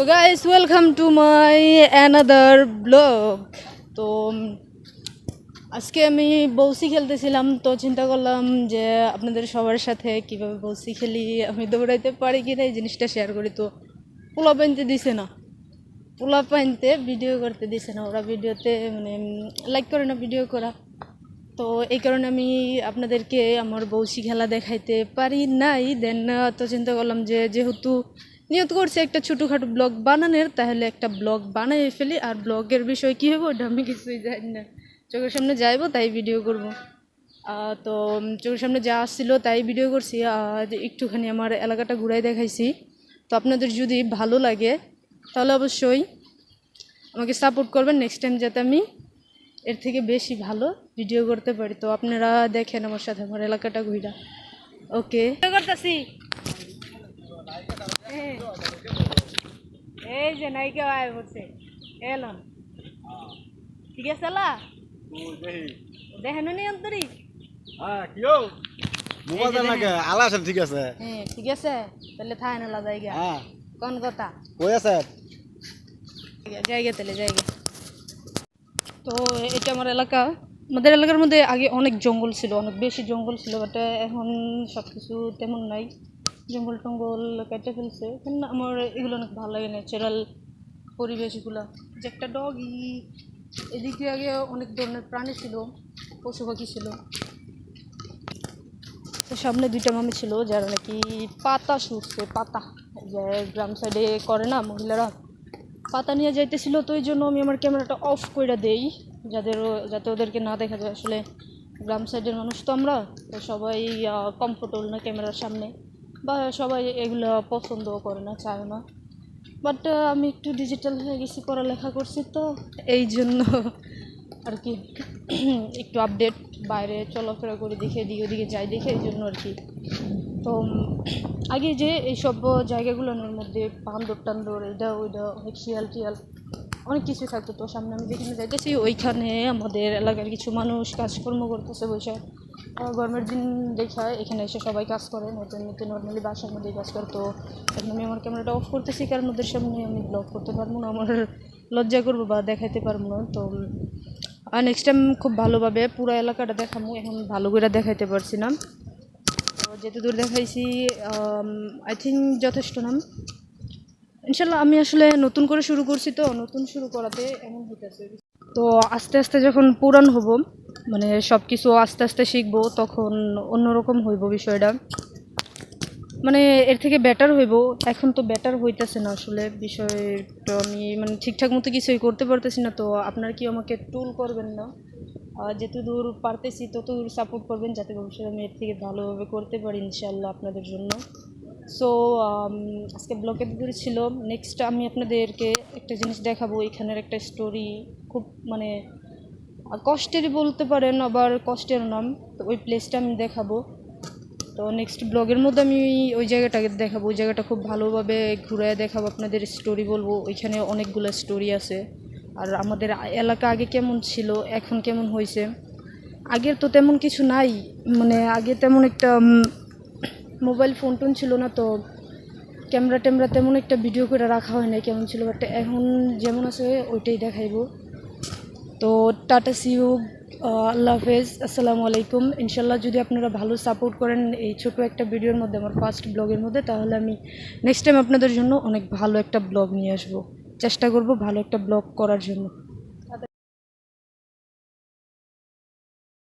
তো guys welcome to my another blog. তো আজকে আমি বউসি খেলতেছিলাম, তো চিন্তা করলাম যে আপনাদের সবার সাথে কিভাবে বউসি খেলি, আমি দৌড়াইতে পারি কিনা এই জিনিসটা শেয়ার করি। তো পোলা পাইনতে দিছে না, পোলা পাইনতে ভিডিও করতে দিছে না, ওরা ভিডিওতে মানে লাইক করে না ভিডিও করা। তো এই কারণে আমি আপনাদেরকে আমার বউসি খেলা দেখাইতে পারি নাই। দেন তো চিন্তা করলাম যে যেহেতু নিয়ত করছি একটা ছোটোখাটো ব্লগ বানানোর, তাহলে একটা ব্লগ বানাই ফেলি। আর ব্লগের বিষয় কী হবে ওটা আমি কিছুই জানি না, চোখের সামনে যাইবো তাই ভিডিও করব। তো চোখের সামনে যা আসছিলো তাই ভিডিও করছি, আর একটুখানি আমার এলাকাটা ঘুরাই দেখাইছি। তো আপনাদের যদি ভালো লাগে তাহলে অবশ্যই আমাকে সাপোর্ট করবেন, নেক্সট টাইম যাতে আমি এর থেকে বেশি ভালো ভিডিও করতে পারি। তো আপনারা দেখেন আমার সাথে আমার এলাকাটা ঘুরা। ওকে করতেছি, এই যে নায়িকা আয় বলছে এলন, ঠিক আছে লা দেখেন নি অন্তরি। হ্যাঁ কিও মোবাইল নাকি আলা আছে? ঠিক আছে, হ্যাঁ ঠিক আছে, তাহলে থাই না লা জায়গা। হ্যাঁ কোন কথা কই আছে? জায়গা তাহলে জায়গা। তো এটা আমার এলাকা। আমাদের এলাকার মধ্যে আগে অনেক জঙ্গল ছিল, অনেক বেশি জঙ্গল ছিল, বাট এখন সব কিছু তেমন নাই, জঙ্গল টঙ্গল কেটে ফেলছে। কিন্তু আমার এগুলো অনেক ভালো লাগে, ন্যাচারাল পরিবেশগুলো। যে একটা ডগি, এদিকে আগে অনেক ধরনের প্রাণী ছিল, পশু পাখি ছিল। তো সামনে দুইটা মামি ছিল যারা নাকি পাতা শুকছে, পাতা যে গ্রাম সাইডে করে না মহিলারা, পাতা নিয়ে যাইতেছিল। তো এই জন্য আমি আমার ক্যামেরাটা অফ করে দেই, যাতে ওদেরকে না দেখা যায়। আসলে গ্রাম সাইডের মানুষ তো আমরা, তো সবাই কমফোর্টেবল না ক্যামেরার সামনে, বা সবাই এগুলো পছন্দও করে না, চায় না। বাট আমি একটু ডিজিটাল হয়ে গেছি, পড়ালেখা করছি, তো এই জন্য আর কি একটু আপডেট, বাইরে চলাফেরা করে দেখে দিকে ওদিকে যাই দেখে, এই জন্য আর কি। তো আগে যে এইসব জায়গাগুলোর মধ্যে বান্দর টান্দর এটা ওইটা অনেক শিয়াল টিয়াল অনেক কিছু থাকতো। তো সামনে আমি যেখানে যাইতেছি ওইখানে আমাদের এলাকার কিছু মানুষ কাজকর্ম করতেছে বসে। গরমের দিন দেখা এখানে এসে সবাই কাজ করে, নতুন নতুন নর্মালি বাসার মধ্যেই কাজ করে। তো এখন আমি আমার ক্যামেরাটা অফ করতেছি, কারণ ওদের সামনে আমি ব্লগ করতে পারবো না, আমার লজ্জা করবো বা দেখাইতে পারবো না। তো আর নেক্সট টাইম খুব ভালোভাবে পুরো এলাকাটা দেখাবো, এখন ভালো করে দেখাইতে পারছি না। তো যেতে দূর দেখাইছি আই থিঙ্ক যথেষ্ট নাম। ইনশাল্লাহ আমি আসলে নতুন করে শুরু করছি, তো নতুন শুরু করাতে এমন হইতেছে। তো আস্তে আস্তে যখন পুরান হব, মানে সব কিছু আস্তে আস্তে শিখবো, তখন অন্যরকম হইব বিষয়টা, মানে এর থেকে বেটার হইব। এখন তো বেটার হইতেছে না আসলে বিষয়টা, আমি মানে ঠিকঠাক মতো কিছুই করতে পারতেছি না। তো আপনারা কি আমাকে টুল করবেন না, যত দূর পারতেছি তত দূর সাপোর্ট করবেন, যাতে ভবিষ্যতে আমি এর থেকে ভালোভাবে করতে পারি ইনশাল্লাহ আপনাদের জন্য। সো আজকে ব্লগে দূরে ছিল। নেক্সট আমি আপনাদেরকে একটা জিনিস দেখাবো, এখানের একটা স্টোরি খুব মানে কষ্টেরই বলতে পারেন, আবার কষ্টের নাম। তো ওই প্লেসটা আমি দেখাবো। তো নেক্সট ব্লগের মধ্যে আমি ওই জায়গাটাকে দেখাবো, ওই জায়গাটা খুব ভালোভাবে ঘুরে দেখাবো, আপনাদের স্টোরি বলবো। ওইখানে অনেকগুলো স্টোরি আছে। আর আমাদের এলাকা আগে কেমন ছিল, এখন কেমন হয়েছে। আগের তো তেমন কিছু নাই, মানে আগে তেমন একটা মোবাইল ফোন টোন ছিল না, তো ক্যামেরা ট্যামেরা তেমন একটা ভিডিও করে রাখা হয় না কেমন ছিল। বাট এখন যেমন আছে ওইটাই দেখাইবো। তো টাটা সিউ, আল্লাহ হাফেজ, আসসালামু আলাইকুম। ইনশাল্লাহ যদি আপনারা ভালো সাপোর্ট করেন এই ছোটো একটা ভিডিওর মধ্যে, আমার ফার্স্ট ব্লগের মধ্যে, তাহলে আমি নেক্সট টাইম আপনাদের জন্য অনেক ভালো একটা ব্লগ নিয়ে আসবো, চেষ্টা করব ভালো একটা ব্লগ করার জন্য।